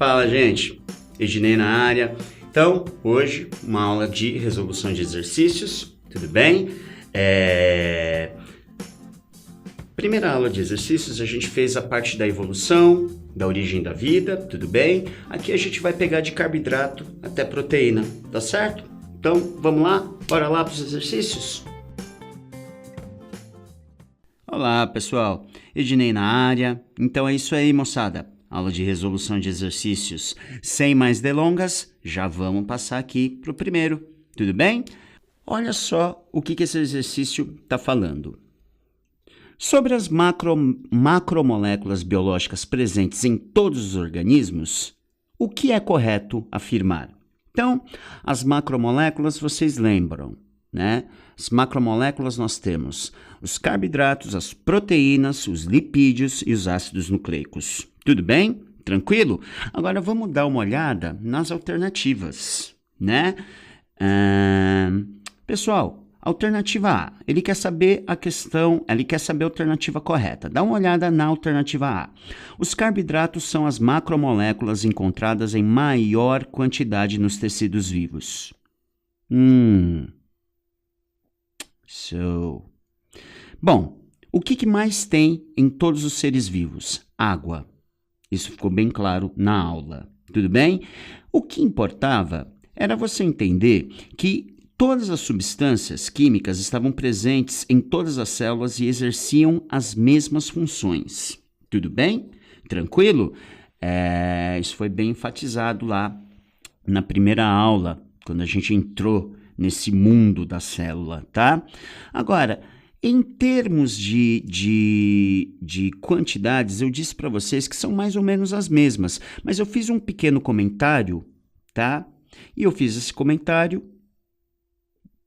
Fala, gente, Ednei na área. Então, hoje, uma aula de resolução de exercícios, tudo bem? Primeira aula de exercícios, a gente fez a parte da evolução, da origem da vida, tudo bem? Aqui a gente vai pegar de carboidrato até proteína, tá certo? Então, vamos lá? Bora lá para os exercícios? Olá, pessoal, Ednei na área. Então é isso aí, moçada. Aula de resolução de exercícios. Sem mais delongas, já vamos passar aqui para o primeiro, tudo bem? Olha só o que esse exercício está falando. Sobre as macromoléculas biológicas presentes em todos os organismos, o que é correto afirmar? Então, as macromoléculas vocês lembram, né? As macromoléculas nós temos os carboidratos, as proteínas, os lipídios e os ácidos nucleicos. Tudo bem? Tranquilo? Agora vamos dar uma olhada nas alternativas, né? Pessoal, alternativa A, ele quer saber a alternativa correta. Dá uma olhada na alternativa A. Os carboidratos são as macromoléculas encontradas em maior quantidade nos tecidos vivos. Bom, o que mais tem em todos os seres vivos? Água. Isso ficou bem claro na aula, tudo bem? O que importava era você entender que todas as substâncias químicas estavam presentes em todas as células e exerciam as mesmas funções, tudo bem? Tranquilo? Isso foi bem enfatizado lá na primeira aula, quando a gente entrou nesse mundo da célula, tá? Agora, em termos de quantidades, eu disse para vocês que são mais ou menos as mesmas, mas eu fiz um pequeno comentário, tá? E eu fiz esse comentário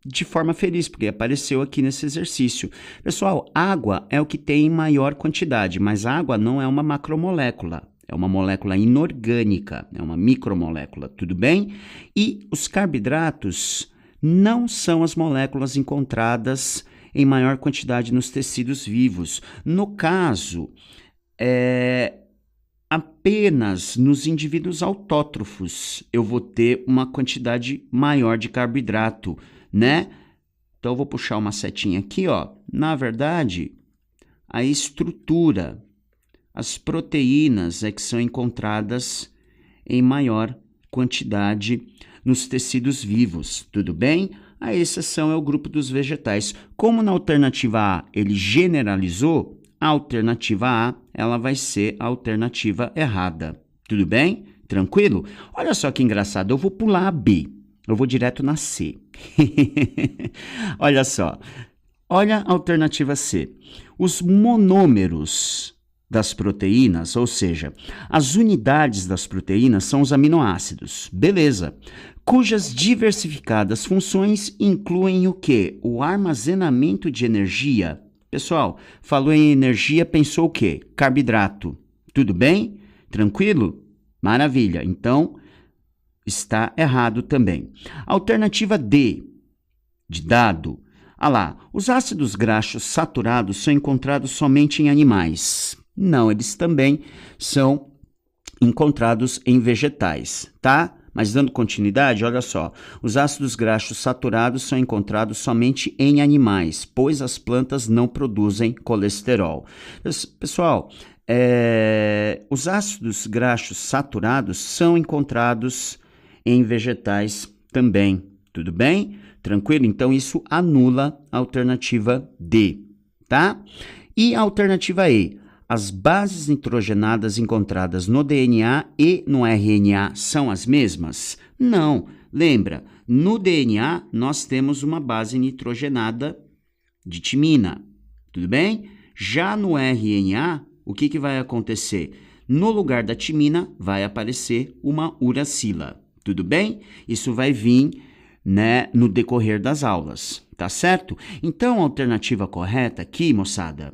de forma feliz, porque apareceu aqui nesse exercício. Pessoal, água é o que tem em maior quantidade, mas a água não é uma macromolécula. É uma molécula inorgânica, é uma micromolécula, tudo bem? E os carboidratos não são as moléculas encontradas em maior quantidade nos tecidos vivos. No caso, apenas nos indivíduos autótrofos eu vou ter uma quantidade maior de carboidrato, né? Então, eu vou puxar uma setinha aqui, ó. Na verdade, a estrutura, as proteínas é que são encontradas em maior quantidade nos tecidos vivos, tudo bem? A exceção é o grupo dos vegetais. Como na alternativa A ele generalizou, a alternativa A ela vai ser a alternativa errada. Tudo bem? Tranquilo? Olha só que engraçado, eu vou pular a B, eu vou direto na C. Olha só, olha a alternativa C. Os monômeros das proteínas, ou seja, as unidades das proteínas são os aminoácidos. Beleza. Cujas diversificadas funções incluem o quê? O armazenamento de energia. Pessoal, falou em energia, pensou o quê? Carboidrato. Tudo bem? Tranquilo? Maravilha. Então, está errado também. Alternativa D, de dado. Ah lá, os ácidos graxos saturados são encontrados somente em animais. Não, eles também são encontrados em vegetais, tá? Mas dando continuidade, olha só, os ácidos graxos saturados são encontrados somente em animais, pois as plantas não produzem colesterol. Pessoal, os ácidos graxos saturados são encontrados em vegetais também, tudo bem? Tranquilo? Então, isso anula a alternativa D, tá? E a alternativa E. As bases nitrogenadas encontradas no DNA e no RNA são as mesmas? Não. Lembra, no DNA nós temos uma base nitrogenada de timina, tudo bem? Já no RNA, o que vai acontecer? No lugar da timina vai aparecer uma uracila, tudo bem? Isso vai vir, né, no decorrer das aulas, tá certo? Então, a alternativa correta aqui, moçada,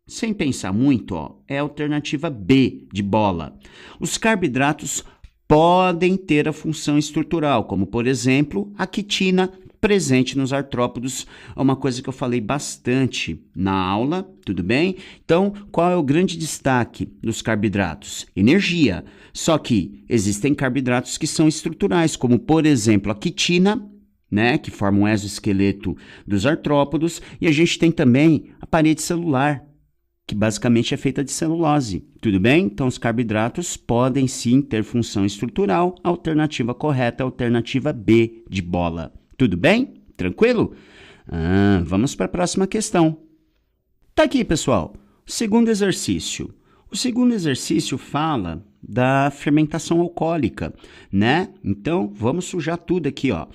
sem pensar muito, ó, é a alternativa B, de bola. Os carboidratos podem ter a função estrutural, como, por exemplo, a quitina presente nos artrópodos, é uma coisa que eu falei bastante na aula, tudo bem? Então, qual é o grande destaque dos carboidratos? Energia. Só que existem carboidratos que são estruturais, como, por exemplo, a quitina, né, que forma um exoesqueleto dos artrópodos, e a gente tem também a parede celular, que basicamente é feita de celulose, tudo bem? Então, os carboidratos podem sim ter função estrutural, a alternativa correta é a alternativa B de bola, tudo bem? Tranquilo? Vamos para a próxima questão. Tá aqui, pessoal, o segundo exercício. O segundo exercício fala da fermentação alcoólica, né? Então, vamos sujar tudo aqui, ó.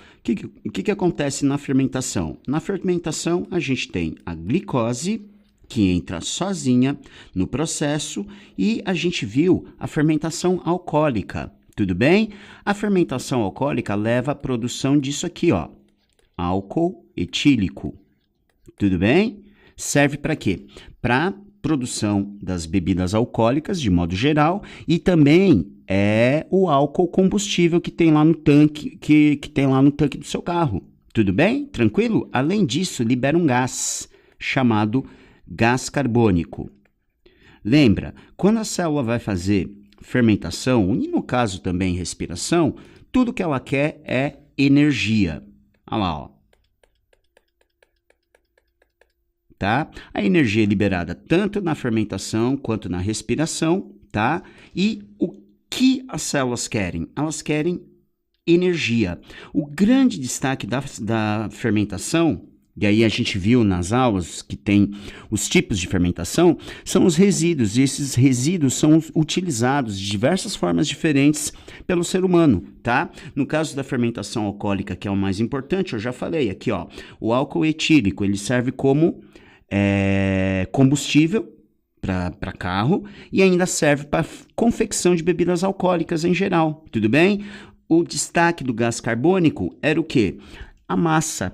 O que acontece na fermentação? Na fermentação, a gente tem a glicose, que entra sozinha no processo, e a gente viu a fermentação alcoólica, tudo bem? A fermentação alcoólica leva à produção disso aqui, ó, álcool etílico, tudo bem? Serve para quê? Para produção das bebidas alcoólicas, de modo geral, e também é o álcool combustível que tem lá no tanque, que tem lá no tanque do seu carro, tudo bem? Tranquilo? Além disso, libera um gás chamado gás carbônico. Lembra, quando a célula vai fazer fermentação, e no caso também respiração, tudo que ela quer é energia. Olha lá, ó. Tá? A energia é liberada tanto na fermentação quanto na respiração, tá? E o que as células querem? Elas querem energia. O grande destaque da fermentação, e aí a gente viu nas aulas que tem os tipos de fermentação, são os resíduos, e esses resíduos são utilizados de diversas formas diferentes pelo ser humano, tá? No caso da fermentação alcoólica, que é o mais importante, eu já falei aqui, ó, o álcool etílico, ele serve como combustível para carro e ainda serve para confecção de bebidas alcoólicas em geral, tudo bem? O destaque do gás carbônico era o quê? A massa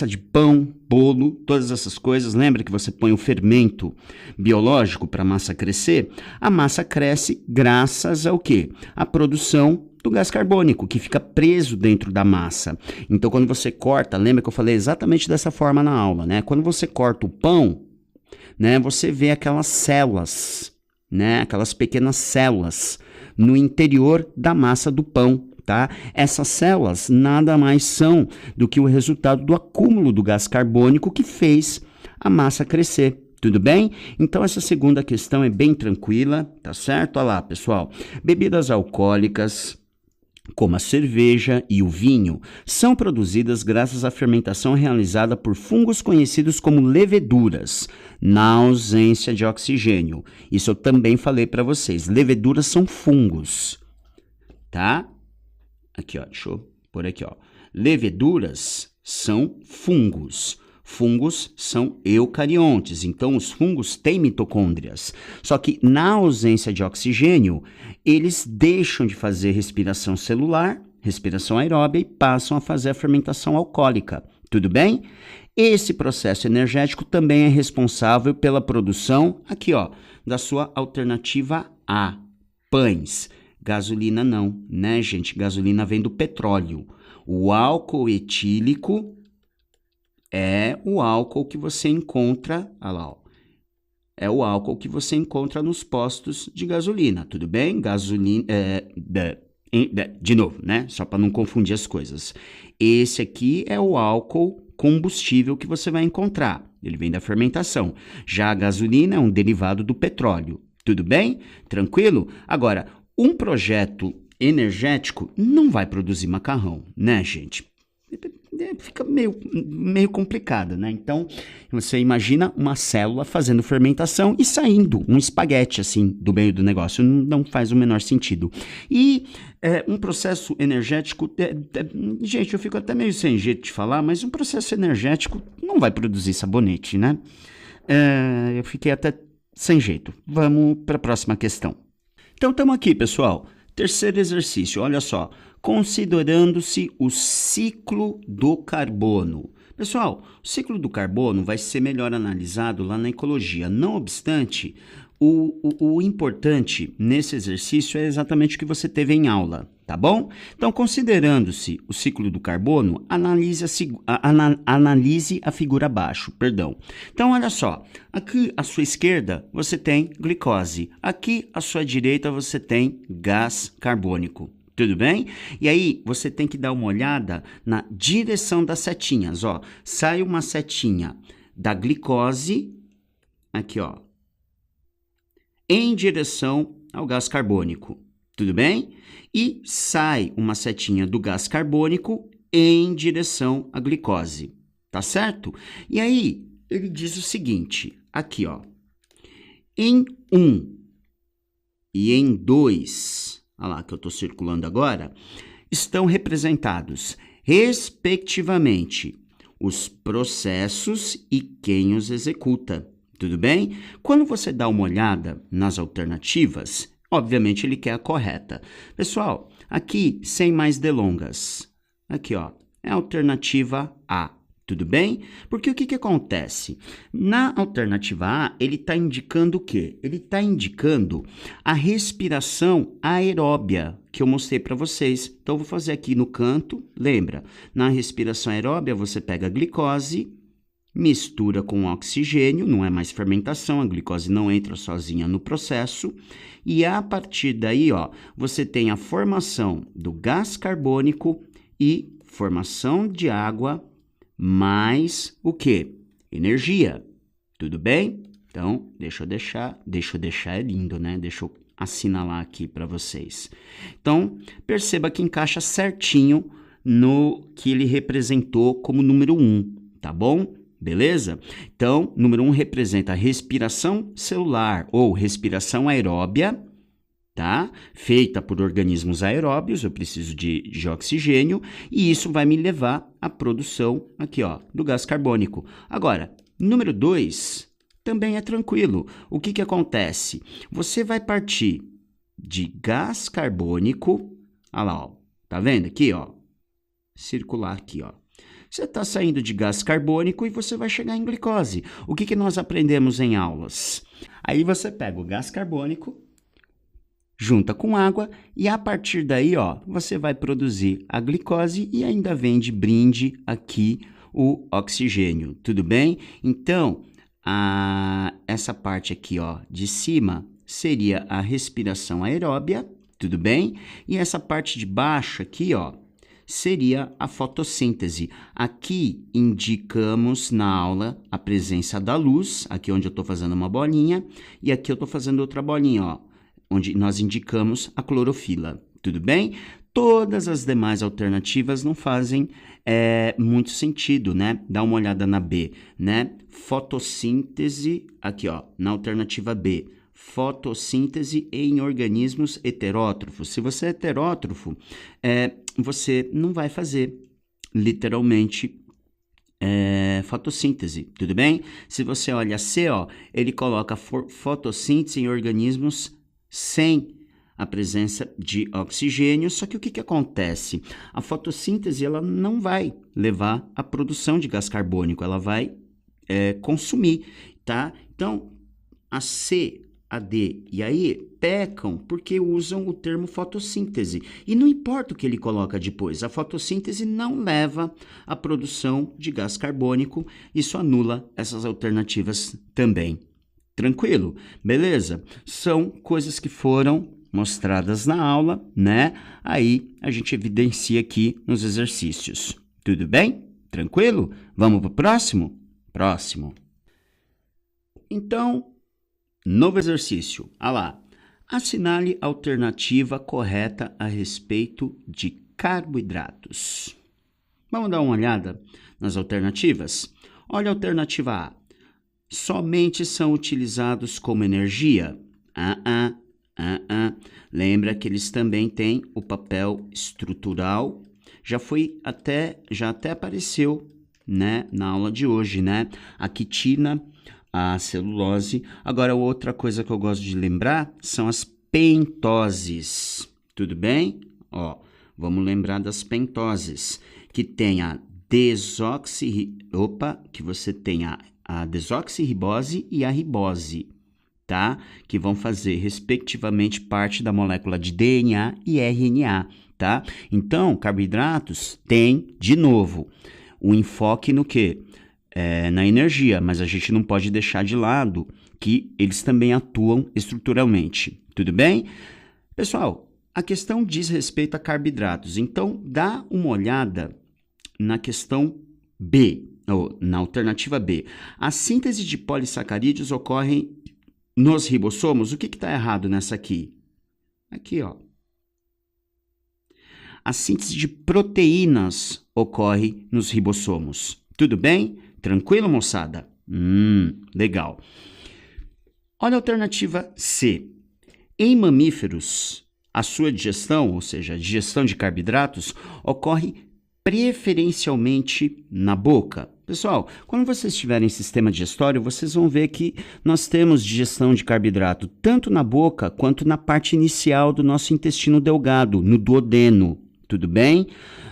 de pão, bolo, todas essas coisas. Lembra que você põe o fermento biológico para a massa crescer? A massa cresce graças ao quê? A produção do gás carbônico, que fica preso dentro da massa. Então, quando você corta, lembra que eu falei exatamente dessa forma na aula, né? Quando você corta o pão, né, você vê aquelas células, né, aquelas pequenas células no interior da massa do pão, tá? Essas células nada mais são do que o resultado do acúmulo do gás carbônico que fez a massa crescer. Tudo bem? Então, essa segunda questão é bem tranquila, tá certo? Olha lá, pessoal. Bebidas alcoólicas, como a cerveja e o vinho, são produzidas graças à fermentação realizada por fungos conhecidos como leveduras, na ausência de oxigênio. Isso eu também falei para vocês. Leveduras são fungos, tá? Aqui, ó, deixa eu pôr aqui, ó. Leveduras são fungos. Fungos são eucariontes, então os fungos têm mitocôndrias. Só que na ausência de oxigênio, eles deixam de fazer respiração celular, respiração aeróbia e passam a fazer a fermentação alcoólica. Tudo bem? Esse processo energético também é responsável pela produção, aqui ó, da sua alternativa A, pães. Gasolina não, né, gente? Gasolina vem do petróleo. O álcool etílico é o álcool que você encontra, olha lá, ó, é o álcool que você encontra nos postos de gasolina, tudo bem? Gasolina, de novo, né? Só para não confundir as coisas. Esse aqui é o álcool combustível que você vai encontrar. Ele vem da fermentação. Já a gasolina é um derivado do petróleo, tudo bem? Tranquilo? Agora, um projeto energético não vai produzir macarrão, né, gente? Fica meio complicado, né? Então, você imagina uma célula fazendo fermentação e saindo um espaguete, assim, do meio do negócio. Não faz o menor sentido. E um processo energético... gente, eu fico até meio sem jeito de falar, mas um processo energético não vai produzir sabonete, né? Eu fiquei até sem jeito. Vamos para a próxima questão. Então, estamos aqui, pessoal. Terceiro exercício, olha só. Considerando-se o ciclo do carbono. Pessoal, o ciclo do carbono vai ser melhor analisado lá na ecologia. Não obstante, O importante nesse exercício é exatamente o que você teve em aula, tá bom? Então, considerando-se o ciclo do carbono, analise a figura abaixo, perdão. Então, olha só, aqui à sua esquerda você tem glicose, aqui à sua direita você tem gás carbônico. Tudo bem? E aí, você tem que dar uma olhada na direção das setinhas, ó. Sai uma setinha da glicose, aqui, ó, em direção ao gás carbônico, tudo bem? E sai uma setinha do gás carbônico em direção à glicose, tá certo? E aí, ele diz o seguinte, aqui, ó, em 1 e em 2, olha lá que eu estou circulando agora, estão representados, respectivamente, os processos e quem os executa. Tudo bem? Quando você dá uma olhada nas alternativas, obviamente ele quer a correta. Pessoal, aqui, sem mais delongas, aqui ó, é a alternativa A. Tudo bem? Porque o que acontece? Na alternativa A, ele está indicando o quê? Ele está indicando a respiração aeróbia, que eu mostrei para vocês. Então, eu vou fazer aqui no canto. Lembra, na respiração aeróbia, você pega a glicose, mistura com oxigênio, não é mais fermentação, a glicose não entra sozinha no processo, e a partir daí, ó, você tem a formação do gás carbônico e formação de água, mais o quê? Energia. Tudo bem? Então, deixa eu deixar é lindo, né? Deixa eu assinalar aqui para vocês. Então, perceba que encaixa certinho no que ele representou como número 1, tá bom? Beleza? Então, número 1 representa a respiração celular ou respiração aeróbia, tá? Feita por organismos aeróbios, eu preciso de oxigênio, e isso vai me levar à produção aqui, ó, do gás carbônico. Agora, número 2 também é tranquilo. O que acontece? Você vai partir de gás carbônico, olha lá, ó, tá vendo aqui, ó? Circular aqui, ó. Você está saindo de gás carbônico e você vai chegar em glicose. O que nós aprendemos em aulas? Aí você pega o gás carbônico, junta com água e a partir daí, ó, você vai produzir a glicose e ainda vem de brinde aqui o oxigênio, tudo bem? Então, essa parte aqui, ó, de cima seria a respiração aeróbia, tudo bem? E essa parte de baixo aqui, ó, seria a fotossíntese. Aqui indicamos na aula a presença da luz, aqui onde eu estou fazendo uma bolinha, e aqui eu estou fazendo outra bolinha, ó, onde nós indicamos a clorofila. Tudo bem? Todas as demais alternativas não fazem muito sentido, né? Dá uma olhada na B, né? Fotossíntese, aqui ó, na alternativa B. Fotossíntese em organismos heterótrofos. Se você é heterótrofo, você não vai fazer, literalmente, fotossíntese, tudo bem? Se você olha C, ó, ele coloca fotossíntese em organismos sem a presença de oxigênio, só que o que acontece? A fotossíntese ela não vai levar à produção de gás carbônico, ela vai consumir, tá? Então, a C, a D e a E pecam porque usam o termo fotossíntese. E não importa o que ele coloca depois, a fotossíntese não leva à produção de gás carbônico, isso anula essas alternativas também. Tranquilo? Beleza? São coisas que foram mostradas na aula, né? Aí a gente evidencia aqui nos exercícios. Tudo bem? Tranquilo? Vamos para o próximo? Próximo. Então, novo exercício. Ah lá. Assinale a alternativa correta a respeito de carboidratos. Vamos dar uma olhada nas alternativas? Olha a alternativa A. Somente são utilizados como energia? Lembra que eles também têm o papel estrutural. Já até apareceu, né, na aula de hoje, né? A quitina, a celulose. Agora, outra coisa que eu gosto de lembrar são as pentoses. Tudo bem? Ó, vamos lembrar das pentoses, que tem a que você tem a desoxirribose e a ribose. tá? Que vão fazer, respectivamente, parte da molécula de DNA e RNA, tá? Então, carboidratos tem, de novo, o enfoque no quê? Na energia, mas a gente não pode deixar de lado que eles também atuam estruturalmente, tudo bem? Pessoal, a questão diz respeito a carboidratos, então dá uma olhada na questão B, ou na alternativa B. A síntese de polissacarídeos ocorre nos ribossomos. O que está errado nessa aqui? Aqui, ó. A síntese de proteínas ocorre nos ribossomos. Tudo bem? Tranquilo, moçada? Legal. Olha a alternativa C. Em mamíferos, a sua digestão, ou seja, a digestão de carboidratos, ocorre preferencialmente na boca. Pessoal, quando vocês estiverem em sistema digestório, vocês vão ver que nós temos digestão de carboidrato tanto na boca quanto na parte inicial do nosso intestino delgado, no duodeno. Tudo bem?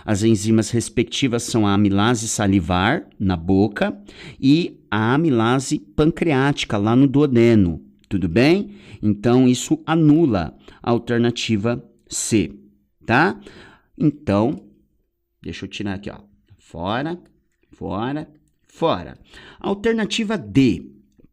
As enzimas respectivas são a amilase salivar, na boca, e a amilase pancreática, lá no duodeno. Tudo bem? Então, isso anula a alternativa C, tá? Então, deixa eu tirar aqui, ó. Fora, fora, fora. Alternativa D.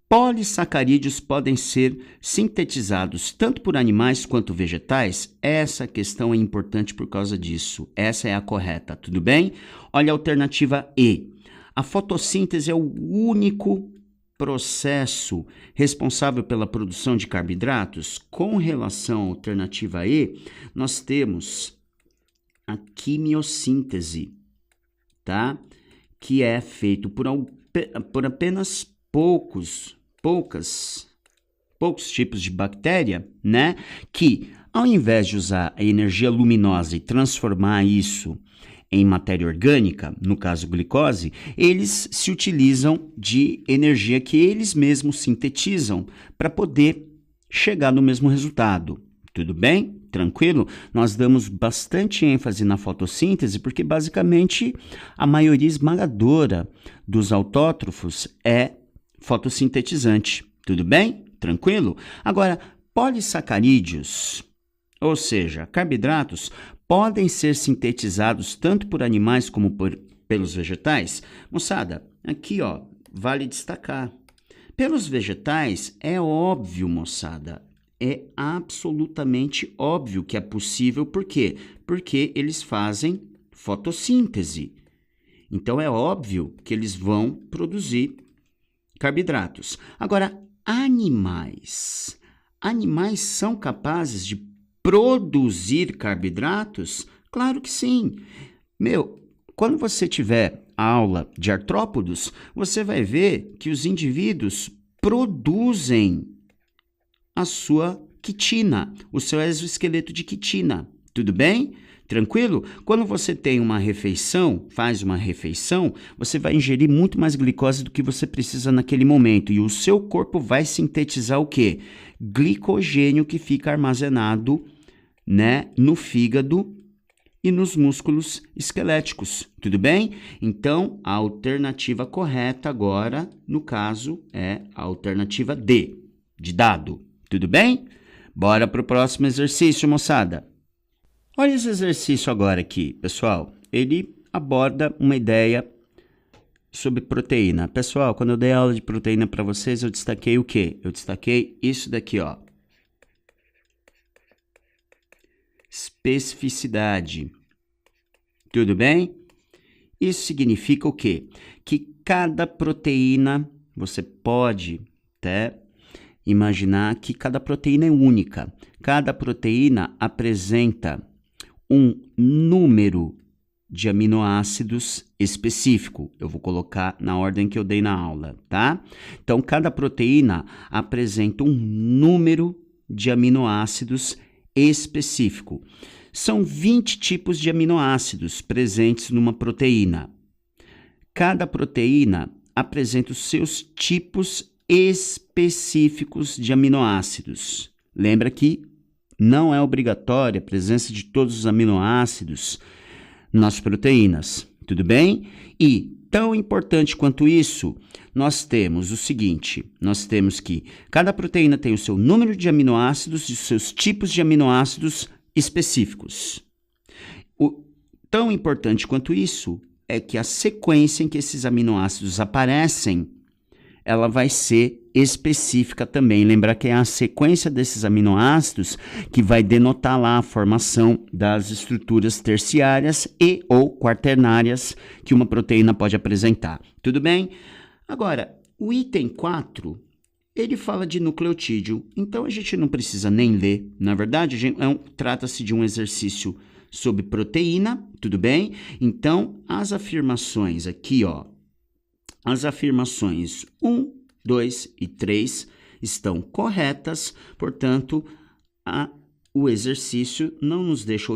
Polissacarídeos podem ser sintetizados tanto por animais quanto vegetais? Essa questão é importante por causa disso. Essa é a correta, tudo bem? Olha a alternativa E. A fotossíntese é o único processo responsável pela produção de carboidratos. Com relação à alternativa E, nós temos a quimiossíntese, tá? Que é feito por apenas poucos tipos de bactéria, né? Que, ao invés de usar a energia luminosa e transformar isso em matéria orgânica, no caso glicose, eles se utilizam de energia que eles mesmos sintetizam para poder chegar no mesmo resultado. Tudo bem? Tranquilo? Nós damos bastante ênfase na fotossíntese porque, basicamente, a maioria esmagadora dos autótrofos é fotossintetizante. Tudo bem? Tranquilo? Agora, polissacarídeos, ou seja, carboidratos, podem ser sintetizados tanto por animais como pelos vegetais? Moçada, aqui, ó, vale destacar. Pelos vegetais, é óbvio, moçada, é absolutamente óbvio que é possível. Por quê? Porque eles fazem fotossíntese. Então, é óbvio que eles vão produzir carboidratos. Agora, animais são capazes de produzir carboidratos? Claro que sim. Quando você tiver aula de artrópodos, você vai ver que os indivíduos produzem a sua quitina, o seu exoesqueleto de quitina. Tudo bem? Tranquilo? Quando você tem uma refeição, faz uma refeição, você vai ingerir muito mais glicose do que você precisa naquele momento. E o seu corpo vai sintetizar o quê? Glicogênio, que fica armazenado, né, no fígado e nos músculos esqueléticos. Tudo bem? Então, a alternativa correta agora, no caso, é a alternativa D, de dado. Tudo bem? Bora para o próximo exercício, moçada. Olha esse exercício agora aqui, pessoal. Ele aborda uma ideia sobre proteína. Pessoal, quando eu dei aula de proteína para vocês, eu destaquei o quê? Eu destaquei isso daqui, ó. Especificidade. Tudo bem? Isso significa o quê? Que cada proteína, você pode até imaginar que cada proteína é única. Cada proteína apresenta um número de aminoácidos específico. Eu vou colocar na ordem que eu dei na aula, tá? Então, cada proteína apresenta um número de aminoácidos específico. São 20 tipos de aminoácidos presentes numa proteína. Cada proteína apresenta os seus tipos específicos de aminoácidos. Lembra que não é obrigatória a presença de todos os aminoácidos nas proteínas, tudo bem? E tão importante quanto isso, nós temos o seguinte, nós temos que cada proteína tem o seu número de aminoácidos e os seus tipos de aminoácidos específicos. Tão importante quanto isso é que a sequência em que esses aminoácidos aparecem, ela vai ser específica também. Lembra que é a sequência desses aminoácidos que vai denotar lá a formação das estruturas terciárias e ou quaternárias que uma proteína pode apresentar. Tudo bem? Agora, o item 4, ele fala de nucleotídeo, então a gente não precisa nem ler. Na verdade, trata-se de um exercício sobre proteína, tudo bem? Então, as afirmações aqui, ó, as afirmações 1, 2 e 3 estão corretas, portanto, o exercício não nos deixa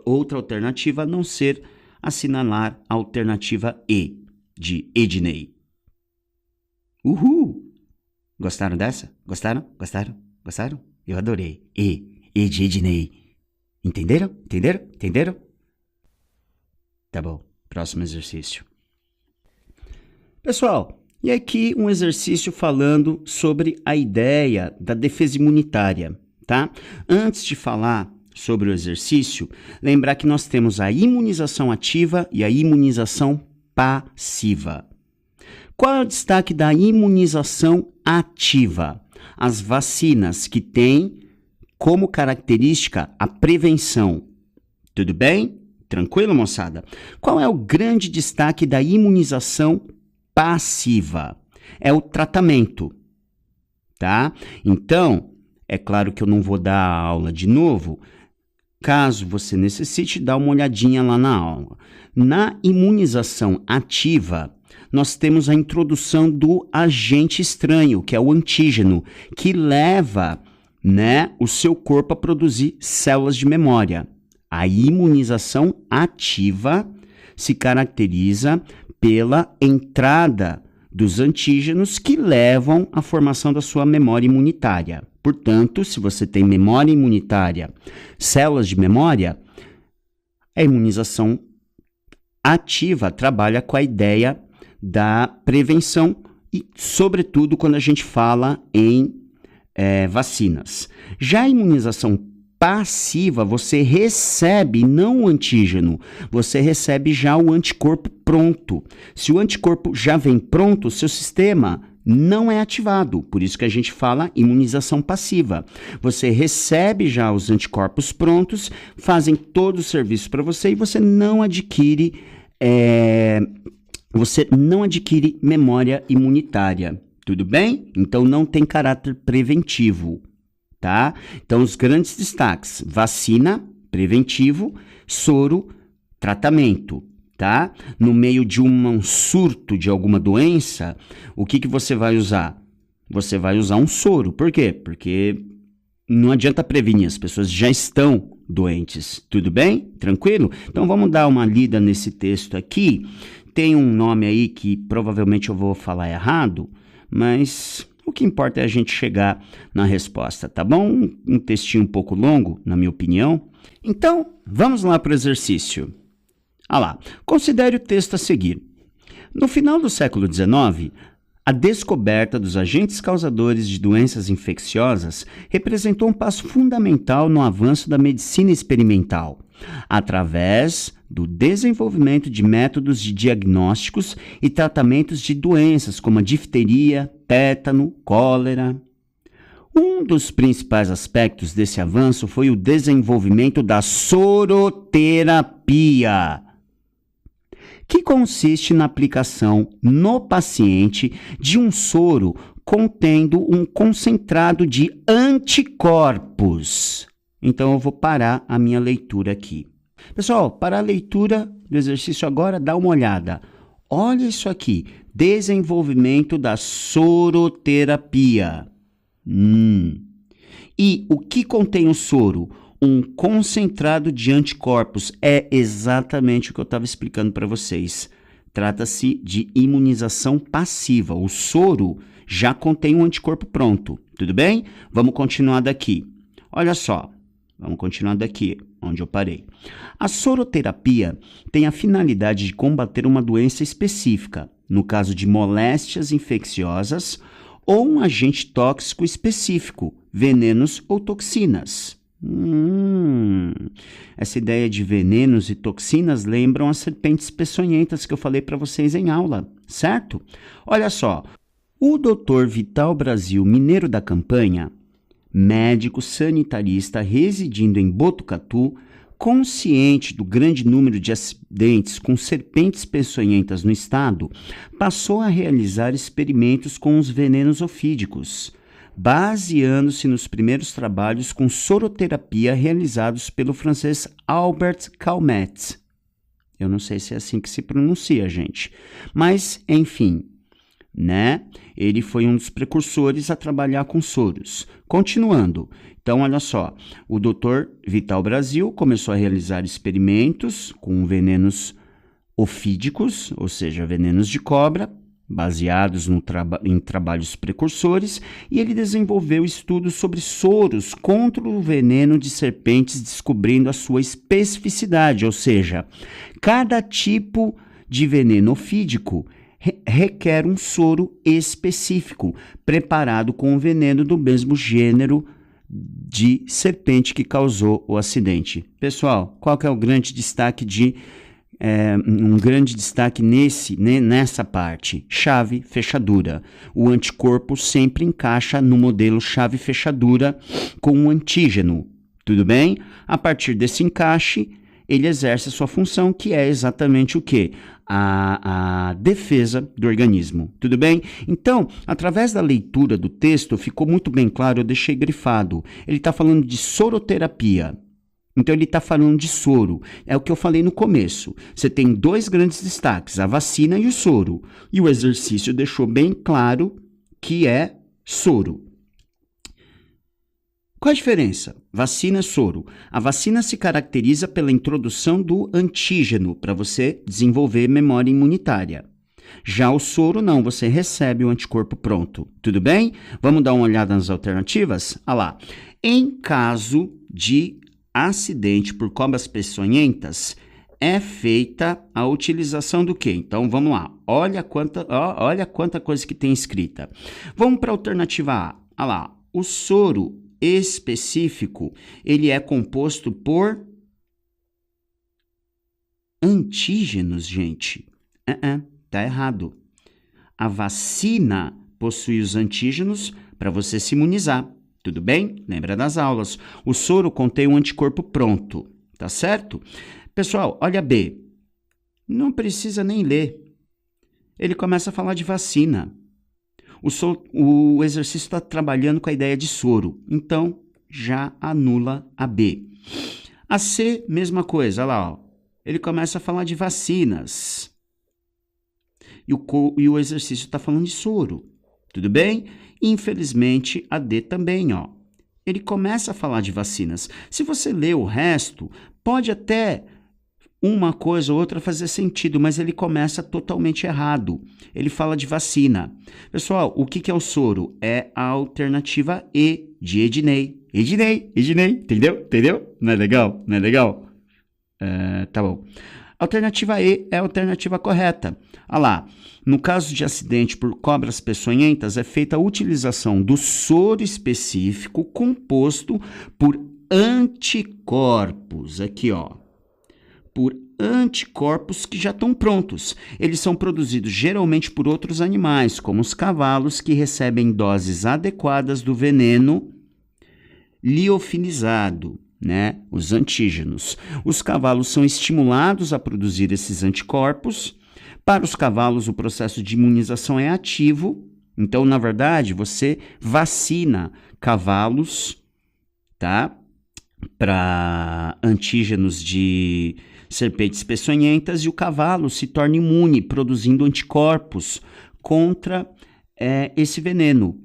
outra alternativa a não ser assinalar a alternativa E, de Edney. Uhul! Gostaram dessa? Gostaram? Gostaram? Gostaram? Eu adorei. E de Edney. Entenderam? Entenderam? Entenderam? Tá bom. Próximo exercício. Pessoal, e aqui um exercício falando sobre a ideia da defesa imunitária, tá? Antes de falar sobre o exercício, lembrar que nós temos a imunização ativa e a imunização passiva. Qual é o destaque da imunização ativa? As vacinas que têm como característica a prevenção. Tudo bem? Tranquilo, moçada? Qual é o grande destaque da imunização passiva? É o tratamento, tá? Então, é claro que eu não vou dar a aula de novo. Caso você necessite, dá uma olhadinha lá na aula. Na imunização ativa, nós temos a introdução do agente estranho, que é o antígeno, que leva, o seu corpo a produzir células de memória. A imunização ativa se caracteriza pela entrada dos antígenos que levam à formação da sua memória imunitária. Portanto, se você tem memória imunitária, células de memória, a imunização ativa trabalha com a ideia da prevenção e, sobretudo, quando a gente fala em vacinas. Já a imunização passiva, você recebe não o antígeno, você recebe já o anticorpo pronto. Se o anticorpo já vem pronto, o seu sistema não é ativado. Por isso que a gente fala imunização passiva. Você recebe já os anticorpos prontos, fazem todo o serviço para você e você não adquire memória imunitária. Tudo bem? Então não tem caráter preventivo, tá? Então os grandes destaques: vacina, preventivo; soro, tratamento, tá? No meio de um surto de alguma doença, o que você vai usar? Você vai usar um soro. Por quê? Porque não adianta prevenir, as pessoas já estão doentes. Tudo bem? Tranquilo? Então vamos dar uma lida nesse texto aqui. Tem um nome aí que provavelmente eu vou falar errado, mas o que importa é a gente chegar na resposta, tá bom? Um textinho um pouco longo, na minha opinião. Então, vamos lá para o exercício. Lá. Considere o texto a seguir. No final do século XIX, a descoberta dos agentes causadores de doenças infecciosas representou um passo fundamental no avanço da medicina experimental, através do desenvolvimento de métodos de diagnósticos e tratamentos de doenças como a difteria, tétano, cólera. Um dos principais aspectos desse avanço foi o desenvolvimento da soroterapia, que consiste na aplicação no paciente de um soro contendo um concentrado de anticorpos. Então, eu vou parar a minha leitura aqui. Pessoal, para a leitura do exercício agora, dá uma olhada. Olha isso aqui, desenvolvimento da soroterapia. E o que contém o soro? Um concentrado de anticorpos. É exatamente o que eu estava explicando para vocês. Trata-se de imunização passiva. O soro já contém um anticorpo pronto. Tudo bem? Vamos continuar daqui. Olha só. Vamos continuar daqui, onde eu parei. A soroterapia tem a finalidade de combater uma doença específica, no caso de moléstias infecciosas ou um agente tóxico específico, venenos ou toxinas. Essa ideia de venenos e toxinas lembram as serpentes peçonhentas que eu falei para vocês em aula, certo? Olha só, o Dr. Vital Brasil Mineiro da Campanha, médico sanitarista residindo em Botucatu, consciente do grande número de acidentes com serpentes peçonhentas no estado, passou a realizar experimentos com os venenos ofídicos, baseando-se nos primeiros trabalhos com soroterapia realizados pelo francês Albert Calmet. Eu não sei se é assim que se pronuncia, gente. Mas, enfim, né? Ele foi um dos precursores a trabalhar com soros. Continuando. Então, olha só. O Dr. Vital Brasil começou a realizar experimentos com venenos ofídicos, ou seja, venenos de cobra, baseados em trabalhos precursores, e ele desenvolveu estudos sobre soros contra o veneno de serpentes, descobrindo a sua especificidade, ou seja, cada tipo de veneno ofídico requer um soro específico, preparado com o veneno do mesmo gênero de serpente que causou o acidente. Pessoal, qual que é o grande destaque nessa parte? Chave, fechadura. O anticorpo sempre encaixa no modelo chave-fechadura com um antígeno. Tudo bem? A partir desse encaixe, ele exerce a sua função, que é exatamente o quê? A defesa do organismo. Tudo bem? Então, através da leitura do texto, ficou muito bem claro, eu deixei grifado. Ele está falando de soroterapia. Então, ele está falando de soro. É o que eu falei no começo. Você tem dois grandes destaques, a vacina e o soro. E o exercício deixou bem claro que é soro. Qual a diferença? Vacina e soro. A vacina se caracteriza pela introdução do antígeno para você desenvolver memória imunitária. Já o soro não, você recebe o anticorpo pronto. Tudo bem? Vamos dar uma olhada nas alternativas? Olha lá. Em caso de acidente por cobras peçonhentas, é feita a utilização do quê? Então, vamos lá. Olha quanta coisa que tem escrita. Vamos para a alternativa A. Olha lá. O soro específico, ele é composto por antígenos, gente. Tá errado. A vacina possui os antígenos para você se imunizar. Tudo bem? Lembra das aulas. O soro contém um anticorpo pronto, tá certo? Pessoal, olha B. Não precisa nem ler. Ele começa a falar de vacina. O exercício está trabalhando com a ideia de soro, então já anula a B. A C, mesma coisa, olha lá, ó. Ele começa a falar de vacinas. E o exercício está falando de soro, tudo bem? Infelizmente, a D também, ó. Ele começa a falar de vacinas. Se você ler o resto, pode até uma coisa ou outra fazer sentido, mas ele começa totalmente errado. Ele fala de vacina. Pessoal, o que é o soro? É a alternativa E, de Ednei. Ednei, entendeu? Não é legal? Não é legal? Tá bom. Alternativa E é a alternativa correta. Olha lá, no caso de acidente por cobras peçonhentas, é feita a utilização do soro específico composto por anticorpos. Aqui, ó. Por anticorpos que já estão prontos. Eles são produzidos geralmente por outros animais, como os cavalos, que recebem doses adequadas do veneno liofilizado, né? Os antígenos. Os cavalos são estimulados a produzir esses anticorpos. Para os cavalos, o processo de imunização é ativo. Então, na verdade, você vacina cavalos, tá? Para antígenos de serpentes peçonhentas, e o cavalo se torna imune, produzindo anticorpos contra esse veneno.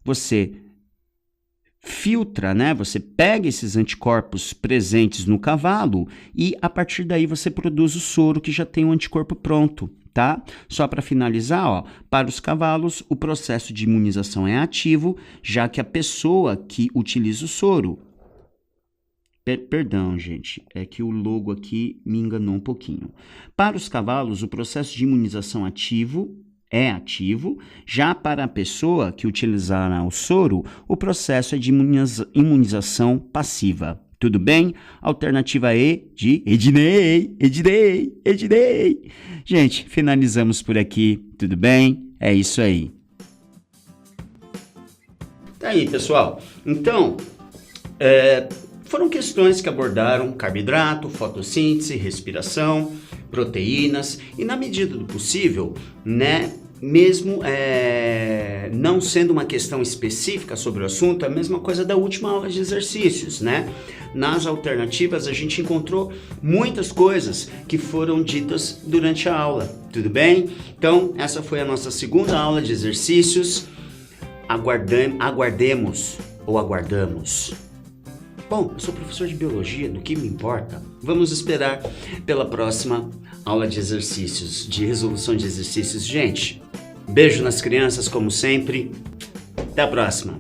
Você filtra, né? Você pega esses anticorpos presentes no cavalo e, a partir daí, você produz o soro que já tem um anticorpo pronto, tá? Só para finalizar, ó, para os cavalos, o processo de imunização é ativo, já que a pessoa que utiliza o soro Perdão, gente, é que o logo aqui me enganou um pouquinho. Para os cavalos, o processo de imunização é ativo, já para a pessoa que utilizará o soro, o processo é de imunização passiva. Tudo bem? Alternativa E de Ednei. Gente, finalizamos por aqui, tudo bem? É isso aí. Tá aí, pessoal. Então, foram questões que abordaram carboidrato, fotossíntese, respiração, proteínas e, na medida do possível, né, mesmo não sendo uma questão específica sobre o assunto, é a mesma coisa da última aula de exercícios, né? Nas alternativas a gente encontrou muitas coisas que foram ditas durante a aula, tudo bem? Então, essa foi a nossa segunda aula de exercícios. Aguardamos. Bom, eu sou professor de biologia, do que me importa? Vamos esperar pela próxima aula de exercícios, de resolução de exercícios. Gente, beijo nas crianças, como sempre. Até a próxima.